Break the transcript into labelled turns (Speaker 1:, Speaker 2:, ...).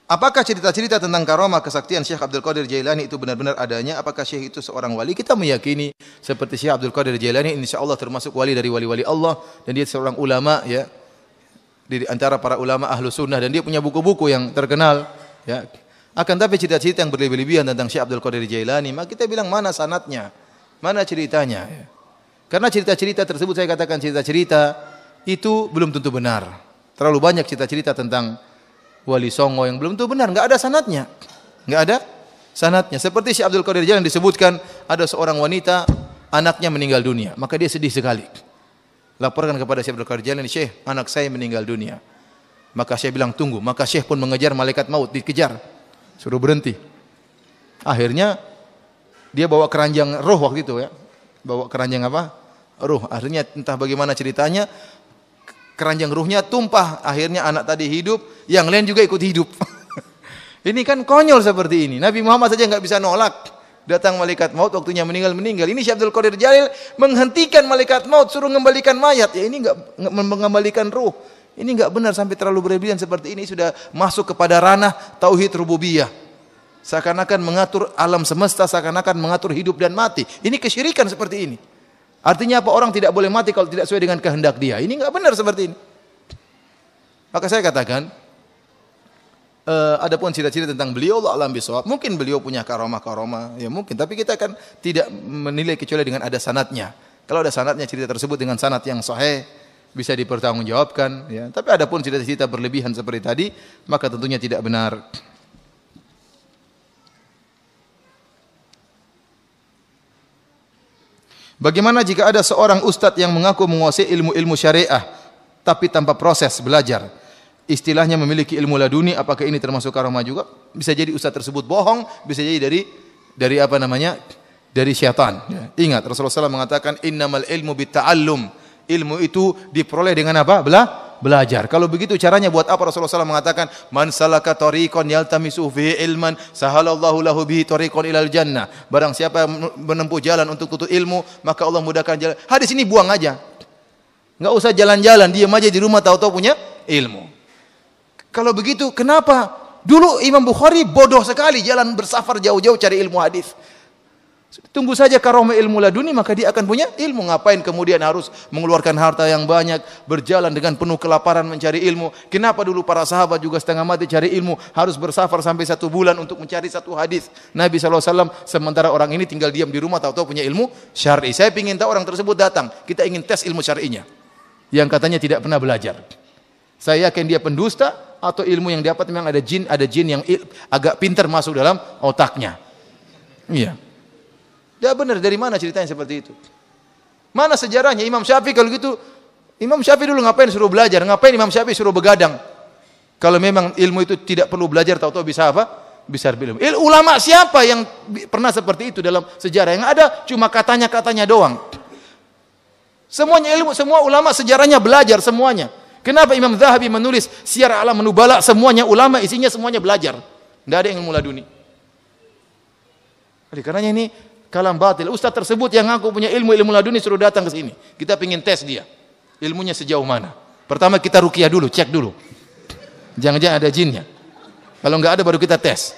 Speaker 1: Apakah cerita-cerita tentang karomah kesaktian Syekh Abdul Qadir Jailani itu benar-benar adanya? Apakah Syekh itu seorang wali? Kita meyakini seperti Syekh Abdul Qadir Jailani insyaallah termasuk wali dari wali-wali Allah dan dia seorang ulama ya. Di antara para ulama ahlu sunnah dan dia punya buku-buku yang terkenal ya. Akan tapi cerita-cerita yang berlebih-lebihan tentang Syekh Abdul Qadir Jailani, maka kita bilang mana sanadnya? Mana ceritanya ya. Karena cerita-cerita tersebut saya katakan cerita-cerita itu belum tentu benar. Terlalu banyak cerita-cerita tentang Wali Songo yang belum tentu benar, enggak ada sanadnya. Enggak ada sanadnya. Seperti Syekh Abdul Qadir Jailani disebutkan ada seorang wanita anaknya meninggal dunia, maka dia sedih sekali. Laporkan kepada Syekh Abdul Qadir Jailani, "Syekh, anak saya meninggal dunia." Maka Syekh bilang, "Tunggu." Maka Syekh pun mengejar malaikat maut, dikejar. Suruh berhenti. Akhirnya dia bawa keranjang roh waktu itu ya. Bawa keranjang apa? Ruh. Akhirnya entah bagaimana ceritanya keranjang ruhnya tumpah, akhirnya anak tadi hidup, yang lain juga ikut hidup. Ini kan konyol seperti ini. Nabi Muhammad saja enggak bisa nolak. Datang malaikat maut waktunya meninggal. Ini Syekh Abdul Qadir Jalil menghentikan malaikat maut, suruh mengembalikan mayat. Ya ini enggak mengembalikan ruh. Ini enggak benar sampai terlalu berlebihan seperti ini, sudah masuk kepada ranah tauhid rububiyah. Seakan-akan mengatur alam semesta, seakan-akan mengatur hidup dan mati. Ini kesyirikan seperti ini. Artinya apa? Orang tidak boleh mati kalau tidak sesuai dengan kehendak dia. Ini enggak benar seperti ini. Maka saya katakan, adapun cerita-cerita tentang beliau, Allah alam bisawab, mungkin beliau punya karomah-karomah, ya mungkin. Tapi kita akan tidak menilai kecuali dengan ada sanadnya. Kalau ada sanadnya, cerita tersebut dengan sanad yang sahih, bisa dipertanggungjawabkan. Ya. Tapi adapun cerita-cerita berlebihan seperti tadi, maka tentunya tidak benar. Bagaimana jika ada seorang ustadz yang mengaku menguasai ilmu-ilmu syariah tapi tanpa proses belajar? Istilahnya memiliki ilmu laduni, apakah ini termasuk karomah juga? Bisa jadi ustadz tersebut bohong, bisa jadi dari apa namanya? Dari syaitan. Ya. Ingat Rasulullah SAW mengatakan innamal ilmu bitta'allum. Ilmu itu diperoleh dengan apa? Belajar. Kalau begitu caranya buat apa Rasulullah SAW mengatakan man salaka tariqan yaltamisu fihi ilman sahalallahu lahu bihi tariqan ilal jannah. Barang siapa yang menempuh jalan untuk tuntut ilmu, maka Allah mudahkan jalan. Hadis ini buang aja. Enggak usah jalan-jalan, diam aja di rumah tahu-tahu punya ilmu. Kalau begitu kenapa dulu Imam Bukhari bodoh sekali jalan bersafar jauh-jauh cari ilmu hadis? Tunggu saja karomah ilmu laduni, maka dia akan punya ilmu. Ngapain kemudian harus mengeluarkan harta yang banyak, berjalan dengan penuh kelaparan mencari ilmu? Kenapa dulu para sahabat juga setengah mati cari ilmu, harus bersafar sampai 1 bulan untuk mencari satu hadis Nabi SAW, sementara orang ini tinggal diam di rumah, tahu-tahu punya ilmu syar'i. Saya ingin tahu orang tersebut datang, kita ingin tes ilmu syar'inya, yang katanya tidak pernah belajar. Saya yakin dia pendusta, atau ilmu yang dapat memang ada jin yang agak pintar masuk dalam otaknya. Iya. Tidak benar, dari mana ceritanya seperti itu? Mana sejarahnya Imam Syafi'i kalau gitu? Imam Syafi'i dulu ngapain suruh belajar? Ngapain Imam Syafi'i suruh begadang? Kalau memang ilmu itu tidak perlu belajar, tahu-tahu bisa apa? Bisa berilmu. Ulama siapa yang pernah seperti itu dalam sejarah? Yang ada cuma katanya-katanya doang. Semuanya ilmu, semua ulama sejarahnya belajar semuanya. Kenapa Imam Zahabi menulis Syiar A'lam Nubala? Semuanya ulama, isinya semuanya belajar. Tidak ada yang ilmu laduni. Oleh karenanya ini kalam batil. Ustaz tersebut yang ngaku punya ilmu laduni suruh datang ke sini. Kita ingin tes dia. Ilmunya sejauh mana? Pertama kita ruqyah dulu, cek dulu. Jangan-jangan ada jinnya. Kalau enggak ada baru kita tes.